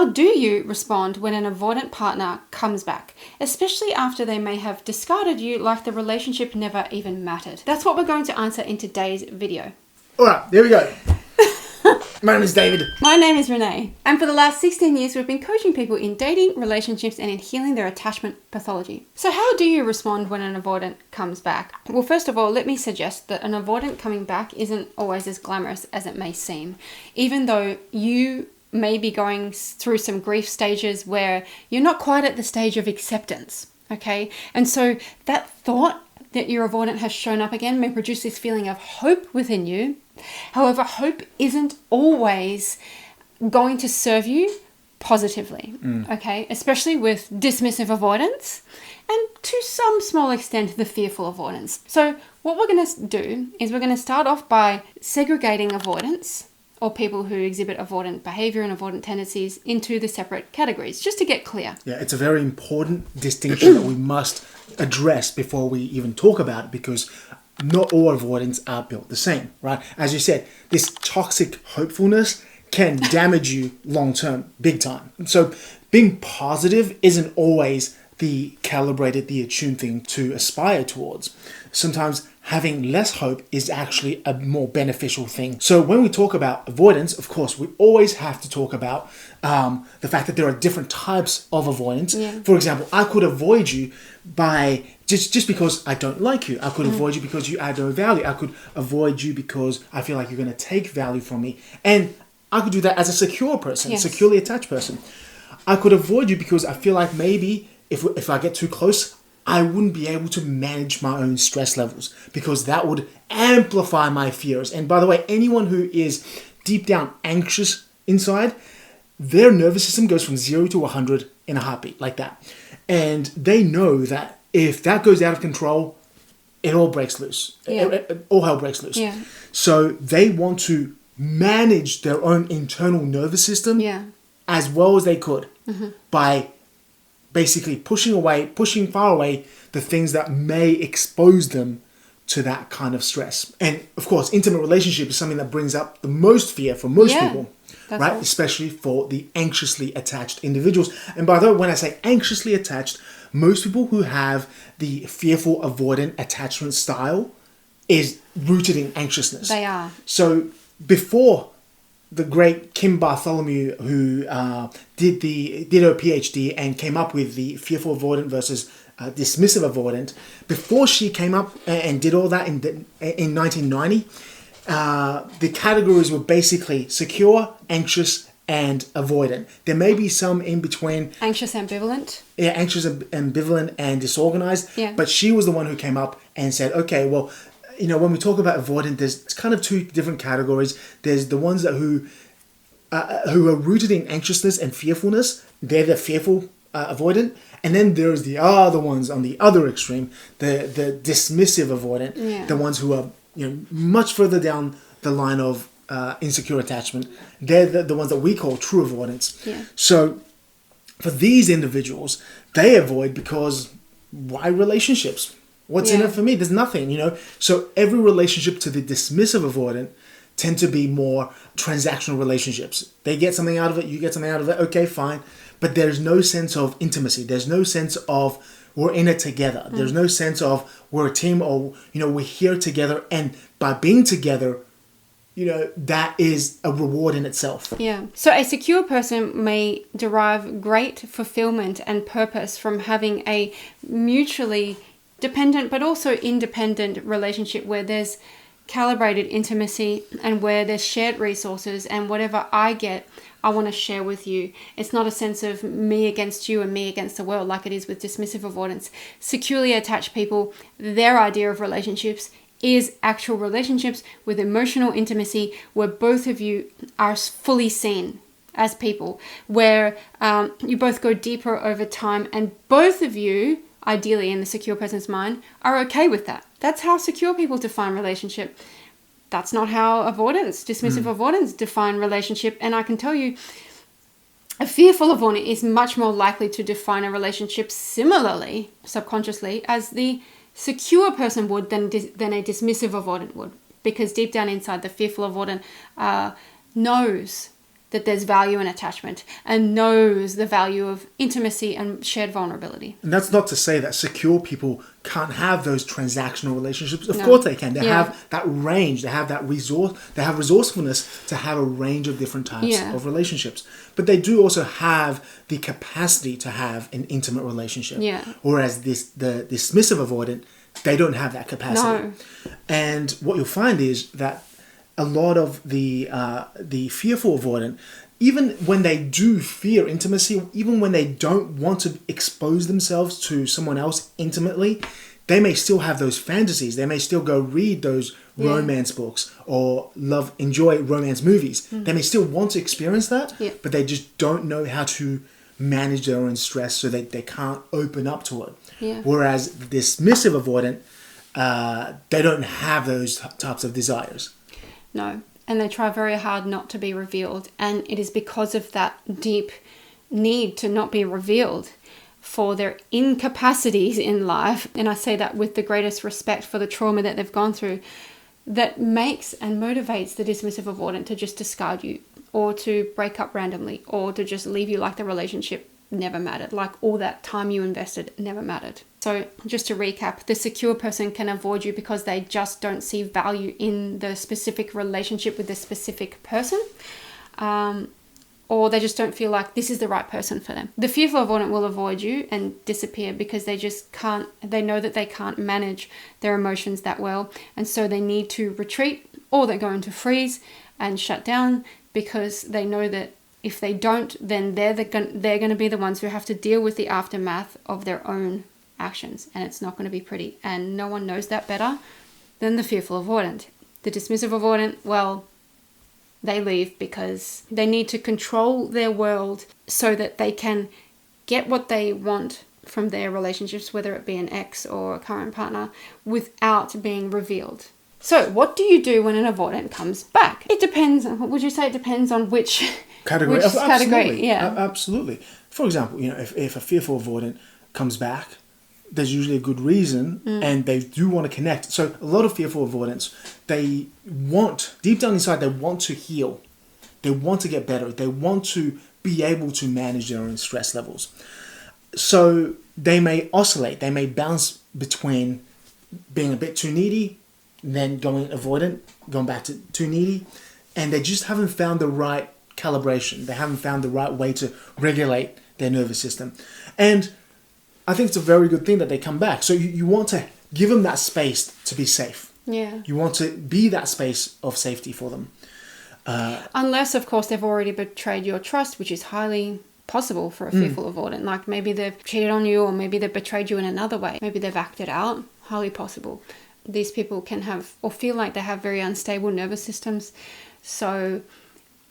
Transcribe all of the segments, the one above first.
how do you respond when an avoidant partner comes back, especially after they may have discarded you like the relationship never even mattered? That's what we're going to answer in today's video. All right, there we go. My name is David. My name is Renee. And for the last 16 years, we've been coaching people in dating, relationships, and in healing their attachment pathology. So how do you respond when an avoidant comes back? Well, first of all, let me suggest that an avoidant coming back isn't always as glamorous as it may seem. Even though you may be going through some grief stages where you're not quite at the stage of acceptance, okay? And so that thought that your avoidant has shown up again may produce this feeling of hope within you. However, hope isn't always going to serve you positively, okay? Especially with dismissive avoidance and to some small extent, the fearful avoidance. So what we're going to do is we're going to start off by segregating avoidance or people who exhibit avoidant behavior and avoidant tendencies into the separate categories, just to get clear. Yeah, it's a very important distinction that we must address before we even talk about it, because not all avoidants are built the same, right? As you said, this toxic hopefulness can damage you long-term, big time. So being positive isn't always the calibrated, the attuned thing to aspire towards. Sometimes having less hope is actually a more beneficial thing. So when we talk about avoidance, of course, we always have to talk about the fact that there are different types of avoidance. Yeah. For example, I could avoid you by just because I don't like you. I could avoid you because you add no value. I could avoid you because I feel like you're going to take value from me. And I could do that as a secure person, yes. securely attached person. I could avoid you because I feel like maybe if I get too close, I wouldn't be able to manage my own stress levels, because that would amplify my fears. And by the way, anyone who is deep down anxious inside, their nervous system goes from 0 to 100 in a heartbeat, like that. And they know that if that goes out of control, it all breaks loose. Yeah. All hell breaks loose. Yeah. So they want to manage their own internal nervous system as well as they could by basically pushing far away the things that may expose them to that kind of stress. And of course, intimate relationship is something that brings up the most fear for most people, right? Right? Especially for the anxiously attached individuals. And by the way, when I say anxiously attached, most people who have the fearful avoidant attachment style is rooted in anxiousness. They are. So before the great Kim Bartholomew, who did her PhD and came up with the fearful avoidant versus dismissive avoidant, before she came up and did all that in 1990, the categories were basically secure, anxious, and avoidant. There may be some in between. Anxious, ambivalent. Yeah, anxious, ambivalent, and disorganized. Yeah. But she was the one who came up and said, okay, well, you know, when we talk about avoidant, there's kind of two different categories. There's the ones that who are rooted in anxiousness and fearfulness. They're the fearful avoidant. And then there's the other ones on the other extreme, the dismissive avoidant, the ones who are, you know, much further down the line of insecure attachment. They're the ones that we call true avoidance. Yeah. So for these individuals, they avoid because why relationships? What's in it for me? There's nothing, you know. So every relationship to the dismissive avoidant tend to be more transactional relationships. They get something out of it, you get something out of it, okay, fine. But there's no sense of intimacy. There's no sense of we're in it together. There's no sense of we're a team, or, you know, we're here together. And by being together, you know, that is a reward in itself. Yeah. So a secure person may derive great fulfillment and purpose from having a mutually dependent but also independent relationship where there's calibrated intimacy and where there's shared resources, and whatever I get, I want to share with you. It's not a sense of me against you and me against the world like it is with dismissive avoidance. Securely attached people, their idea of relationships is actual relationships with emotional intimacy where both of you are fully seen as people, where you both go deeper over time, and both of you, ideally in the secure person's mind, are okay with that. That's how secure people define relationship. That's not how dismissive avoidance define relationship. And I can tell you, a fearful avoidant is much more likely to define a relationship similarly, subconsciously, as the secure person would than a dismissive avoidant would. Because deep down inside, the fearful avoidant knows that there's value in attachment and knows the value of intimacy and shared vulnerability. And that's not to say that secure people can't have those transactional relationships. Of course they can. They have that range. They have that resource. They have resourcefulness to have a range of different types of relationships. But they do also have the capacity to have an intimate relationship. Yeah. Whereas the dismissive avoidant, they don't have that capacity. No. And what you'll find is that a lot of the fearful avoidant, even when they do fear intimacy, even when they don't want to expose themselves to someone else intimately, they may still have those fantasies. They may still go read those romance books or enjoy romance movies. They may still want to experience that, but they just don't know how to manage their own stress, so that they can't open up to it. Yeah. Whereas the dismissive avoidant, they don't have those types of desires. No, and they try very hard not to be revealed. And it is because of that deep need to not be revealed for their incapacities in life, and I say that with the greatest respect for the trauma that they've gone through, that makes and motivates the dismissive avoidant to just discard you, or to break up randomly, or to just leave you like the relationship never mattered, like all that time you invested never mattered. So just to recap, the secure person can avoid you because they just don't see value in the specific relationship with the specific person, or they just don't feel like this is the right person for them. The fearful avoidant will avoid you and disappear because they just can't, they know that they can't manage their emotions that well, and so they need to retreat, or they're going to freeze and shut down, because they know that if they don't, then they're going to be the ones who have to deal with the aftermath of their own actions, and it's not going to be pretty. And no one knows that better than the fearful avoidant. The dismissive avoidant, well, they leave because they need to control their world so that they can get what they want from their relationships, whether it be an ex or a current partner, without being revealed. So what do you do when an avoidant comes back? It depends. Would you say it depends on which category? Which Absolutely. category? Yeah. Absolutely. For example, if a fearful avoidant comes back, there's usually a good reason, and they do want to connect. So a lot of fearful avoidants, they want, deep down inside, they want to heal. They want to get better. They want to be able to manage their own stress levels. So they may oscillate. They may bounce between being a bit too needy, then going avoidant, going back to too needy, and they just haven't found the right calibration. They haven't found the right way to regulate their nervous system. And I think it's a very good thing that they come back. So you want to give them that space to be safe. Yeah. You want to be that space of safety for them. Unless, of course, they've already betrayed your trust, which is highly possible for a fearful avoidant. Like maybe they've cheated on you, or maybe they've betrayed you in another way. Maybe they've acted out. Highly possible. These people can have, or feel like they have, very unstable nervous systems. So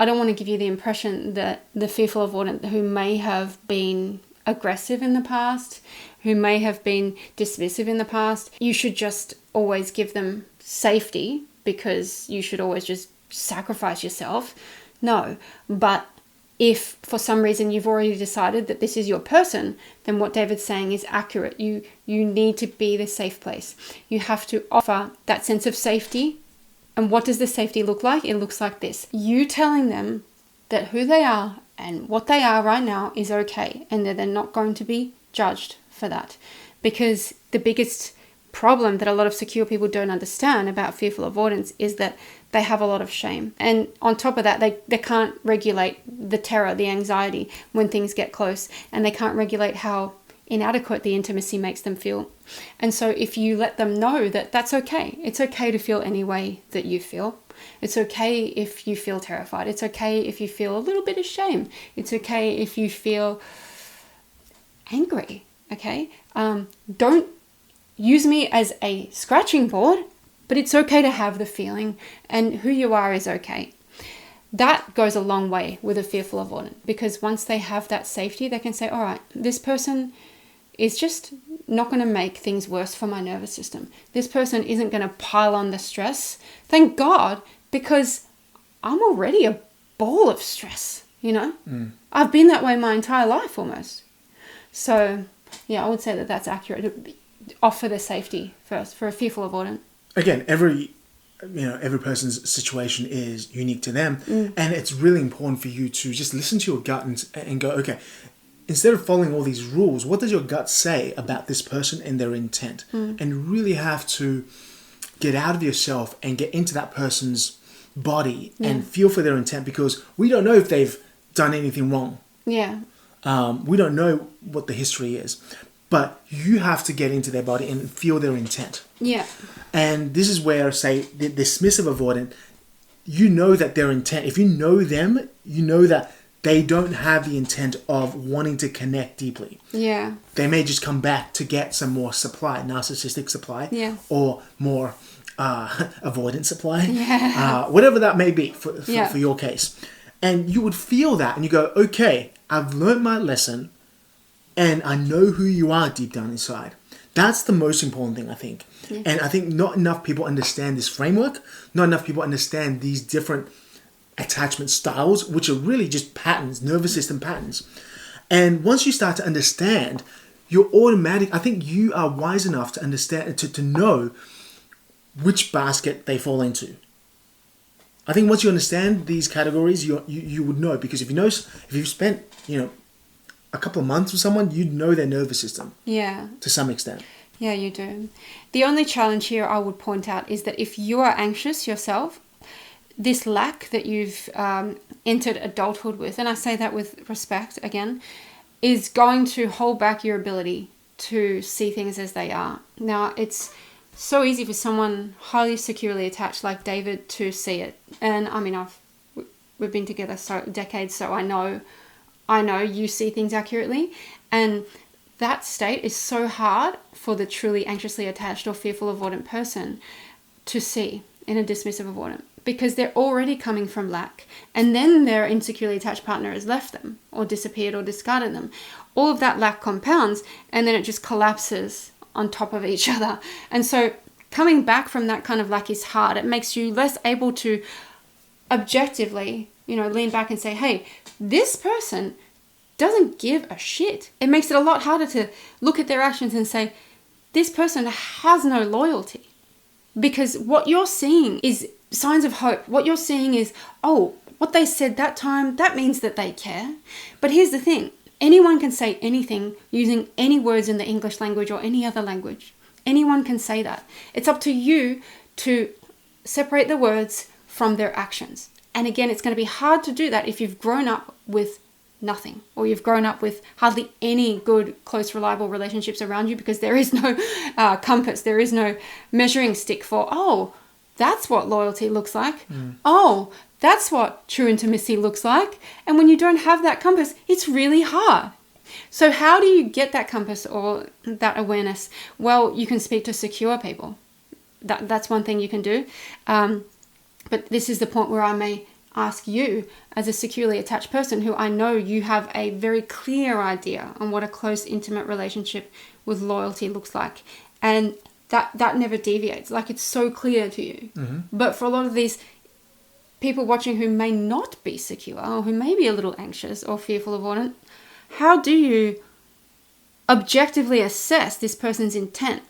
I don't want to give you the impression that the fearful avoidant who may have been aggressive in the past, who may have been dismissive in the past, you should just always give them safety because you should always just sacrifice yourself. No, but if for some reason you've already decided that this is your person, then what David's saying is accurate. You need to be the safe place. You have to offer that sense of safety. And what does the safety look like? It looks like this. You telling them that who they are and what they are right now is okay, and that they're not going to be judged for that. Because the biggest problem that a lot of secure people don't understand about fearful avoidance is that they have a lot of shame. And on top of that, they can't regulate the terror, the anxiety when things get close, and they can't regulate how inadequate the intimacy makes them feel. And so if you let them know that that's okay, it's okay to feel any way that you feel. It's okay if you feel terrified. It's okay if you feel a little bit of shame. It's okay if you feel angry, okay? Don't use me as a scratching board, but it's okay to have the feeling, and who you are is okay. That goes a long way with a fearful avoidant, because once they have that safety, they can say, all right, this person is just not going to make things worse for my nervous system. This person isn't going to pile on the stress. Thank God, because I'm already a ball of stress, I've been that way my entire life almost. So, yeah, I would say that that's accurate. Offer the safety first for a fearful avoidant. Again, every every person's situation is unique to them, and it's really important for you to just listen to your gut and go, okay, instead of following all these rules, what does your gut say about this person and their intent? And really have to get out of yourself and get into that person's body and feel for their intent, because we don't know if they've done anything wrong. Yeah. We don't know what the history is, but you have to get into their body and feel their intent. Yeah. And this is where, say, the dismissive avoidant, you know that their intent, if you know them, you know that they don't have the intent of wanting to connect deeply. Yeah. They may just come back to get some more supply, narcissistic supply, or more avoidant supply, whatever that may be for your case. And you would feel that and you go, okay, I've learned my lesson and I know who you are deep down inside. That's the most important thing, I think. Yeah. And I think not enough people understand this framework. Not enough people understand these different attachment styles, which are really just patterns, nervous system patterns. And once you start to understand, you're automatic. I think you are wise enough to understand, to know which basket they fall into. I think once you understand these categories, you would know, because if you've spent a couple of months with someone, you'd know their nervous system. Yeah. To some extent. Yeah, you do. The only challenge here I would point out is that if you are anxious yourself, this lack that you've entered adulthood with, and I say that with respect again, is going to hold back your ability to see things as they are. Now, it's so easy for someone highly securely attached like David to see it. And I mean, we've been together decades, so I know you see things accurately. And that state is so hard for the truly anxiously attached or fearful avoidant person to see in a dismissive avoidant, because they're already coming from lack, and then their insecurely attached partner has left them or disappeared or discarded them. All of that lack compounds, and then it just collapses on top of each other. And so coming back from that kind of lack is hard. It makes you less able to objectively, lean back and say, hey, this person doesn't give a shit. It makes it a lot harder to look at their actions and say, this person has no loyalty. Because what you're seeing is signs of hope. What you're seeing is, oh, what they said that time, that means that they care. But here's the thing. Anyone can say anything using any words in the English language or any other language. Anyone can say that. It's up to you to separate the words from their actions. And again, it's going to be hard to do that if you've grown up with nothing, or you've grown up with hardly any good, close, reliable relationships around you, because there is no compass, there is no measuring stick for, oh, that's what loyalty looks like. Oh, that's what true intimacy looks like. And when you don't have that compass, it's really hard. So how do you get that compass or that awareness? Well, you can speak to secure people. That's one thing you can do. But this is the point where I may ask you, as a securely attached person who I know you have a very clear idea on what a close, intimate relationship with loyalty looks like. And that never deviates. Like, it's so clear to you. Mm-hmm. But for a lot of these people watching who may not be secure, or who may be a little anxious or fearful avoidant, how do you objectively assess this person's intent?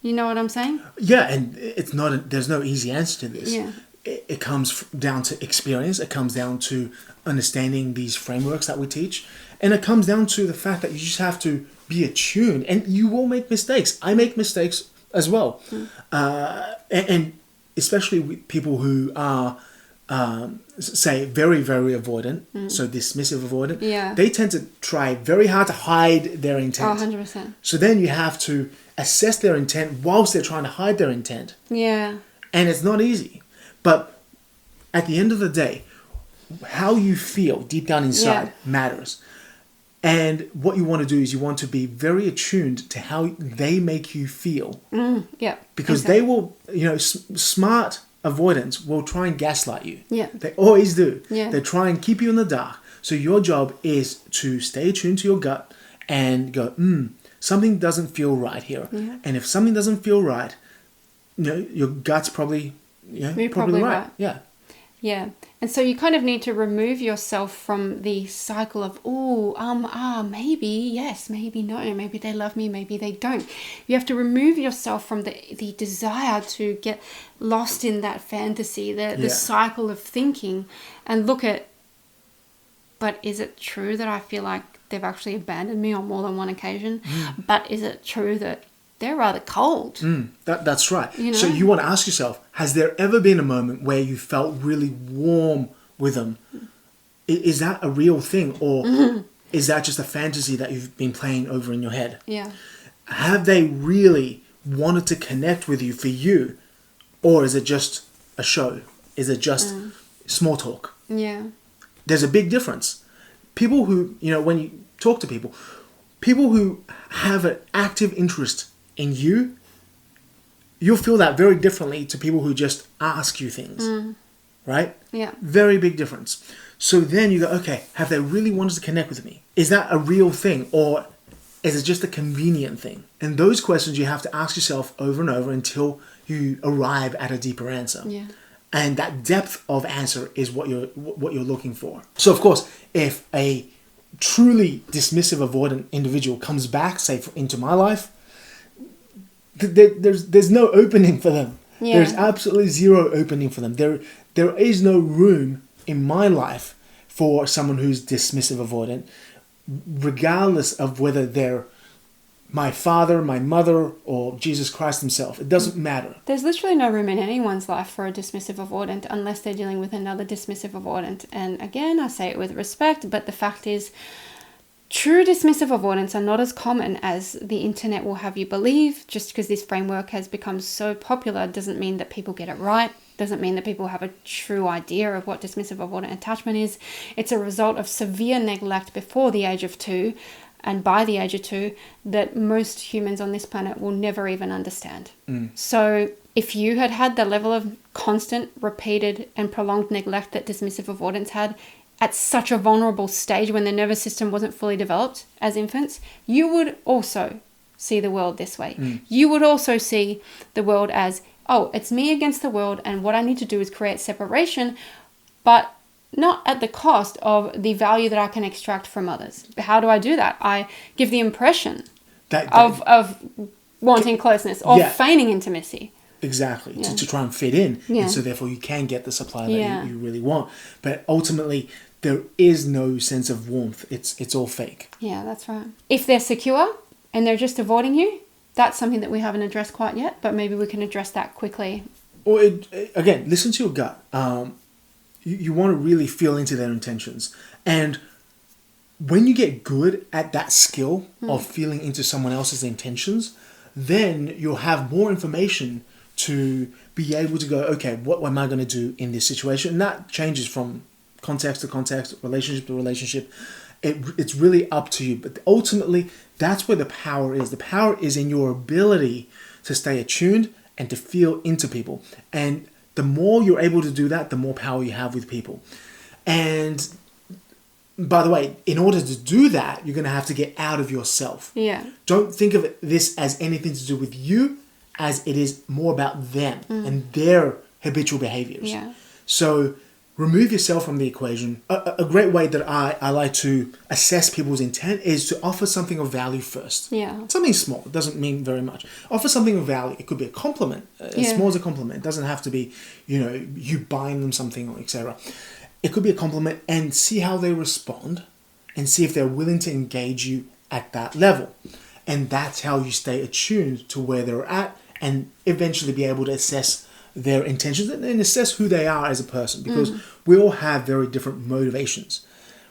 You know what I'm saying? Yeah, and there's no easy answer to this. Yeah. It comes down to experience. It comes down to understanding these frameworks that we teach. And it comes down to the fact that you just have to be attuned. And you will make mistakes. I make mistakes as well. And especially with people who are, say, very, very avoidant, so dismissive avoidant, they tend to try very hard to hide their intent. 100%. So then you have to assess their intent whilst they're trying to hide their intent. Yeah. And it's not easy. But at the end of the day, how you feel deep down inside matters. And what you want to do is you want to be very attuned to how they make you feel. Because they will, smart avoidants will try and gaslight you. Yeah. They always do. Yeah. They try and keep you in the dark. So your job is to stay attuned to your gut and go, something doesn't feel right here. Yeah. And if something doesn't feel right, your gut's probably... Yeah, you're probably right. Yeah. Yeah. And so you kind of need to remove yourself from the cycle of, maybe yes, maybe no, maybe they love me, maybe they don't. You have to remove yourself from the desire to get lost in that fantasy, the cycle of thinking, and look at, but is it true that I feel like they've actually abandoned me on more than one occasion? But is it true that they're rather cold? That's right. You know? So you want to ask yourself, has there ever been a moment where you felt really warm with them? Is that a real thing? Or is that just a fantasy that you've been playing over in your head? Yeah. Have they really wanted to connect with you for you? Or is it just a show? Is it just small talk? Yeah. There's a big difference. People who, when you talk to people who have an active interest in you, you'll feel that very differently to people who just ask you things, right? Yeah. Very big difference. So then you go, okay, have they really wanted to connect with me? Is that a real thing, or is it just a convenient thing? And those questions you have to ask yourself over and over until you arrive at a deeper answer. Yeah. And that depth of answer is what you're looking for. So of course, if a truly dismissive, avoidant individual comes back, say, into my life, there's no opening for them. Yeah. There's absolutely zero opening for them. There is no room in my life for someone who's dismissive, avoidant, regardless of whether they're my father, my mother, or Jesus Christ himself. It doesn't matter. There's literally no room in anyone's life for a dismissive avoidant unless they're dealing with another dismissive avoidant. And again, I say it with respect, but the fact is, true dismissive avoidants are not as common as the internet will have you believe. Just because this framework has become so popular doesn't mean that people get it right. Doesn't mean that people have a true idea of what dismissive avoidant attachment is. It's a result of severe neglect before the age of 2 and by the age of 2 that most humans on this planet will never even understand. So if you had the level of constant, repeated and prolonged neglect that dismissive avoidants had at such a vulnerable stage when the nervous system wasn't fully developed as infants, you would also see the world this way. You would also see the world as, it's me against the world, and what I need to do is create separation, but not at the cost of the value that I can extract from others. How do I do that? I give the impression of wanting closeness or feigning intimacy. Exactly, to try and fit in. Yeah. And so therefore you can get the supply that you really want. But ultimately, there is no sense of warmth. It's all fake. Yeah, that's right. If they're secure and they're just avoiding you, that's something that we haven't addressed quite yet, but maybe we can address that quickly. Or again, listen to your gut. You want to really feel into their intentions. And when you get good at that skill of feeling into someone else's intentions, then you'll have more information to be able to go, okay, what am I going to do in this situation? And that changes from context to context, relationship to relationship. It's really up to you. But ultimately, that's where the power is. The power is in your ability to stay attuned and to feel into people. And the more you're able to do that, the more power you have with people. And by the way, in order to do that, you're going to have to get out of yourself. Yeah. Don't think of this as anything to do with you, as it is more about them and their habitual behaviors. Yeah. So remove yourself from the equation. A great way that I like to assess people's intent is to offer something of value first. Yeah. Something small. It doesn't mean very much. Offer something of value. It could be a compliment. As small as a compliment. It doesn't have to be, you buying them something, etc. It could be a compliment, and see how they respond and see if they're willing to engage you at that level. And that's how you stay attuned to where they're at and eventually be able to assess their intentions and assess who they are as a person, because we all have very different motivations.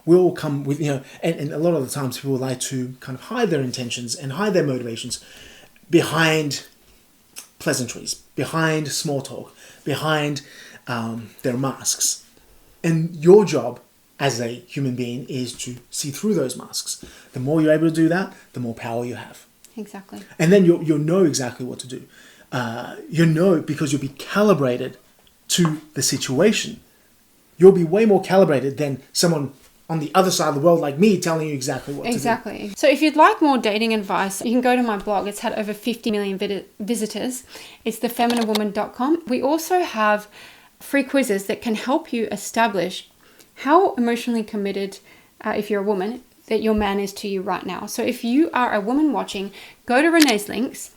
We all come with, and a lot of the times people like to kind of hide their intentions and hide their motivations behind pleasantries, behind small talk, behind their masks. And your job as a human being is to see through those masks. The more you're able to do that, the more power you have. Exactly. And then you'll know exactly what to do. Because you'll be calibrated to the situation. You'll be way more calibrated than someone on the other side of the world like me telling you exactly what to do. Exactly. So if you'd like more dating advice, you can go to my blog. It's had over 50 million visitors. It's thefemininewoman.com. We also have free quizzes that can help you establish how emotionally committed, if you're a woman, that your man is to you right now. So if you are a woman watching, go to Renee's links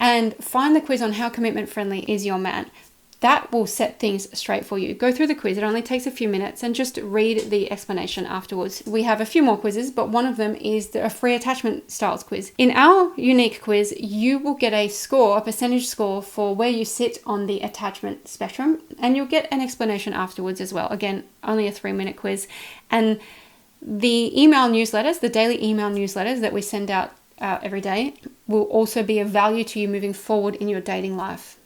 and find the quiz on how commitment friendly is your man. That will set things straight for you. Go through the quiz. It only takes a few minutes, and just read the explanation afterwards. We have a few more quizzes, but one of them is a free attachment styles quiz. In our unique quiz, you will get a score, a percentage score for where you sit on the attachment spectrum, and you'll get an explanation afterwards as well. Again, only a 3-minute quiz. And the email newsletters, the daily email newsletters that we send out every day, will also be of value to you moving forward in your dating life.